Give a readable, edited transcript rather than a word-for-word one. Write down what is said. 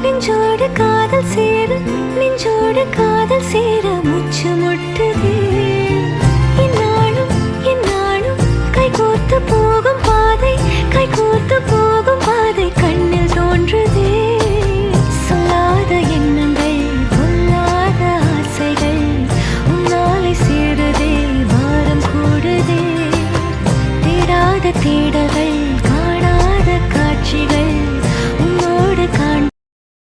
நெஞ்சோடு காதல் சேர நெஞ்சோடு காதல் சேர மூச்சு முட்டுதே இந்நாளும் கைகோர்த்து போகும் பாதை கைகோர்த்து போ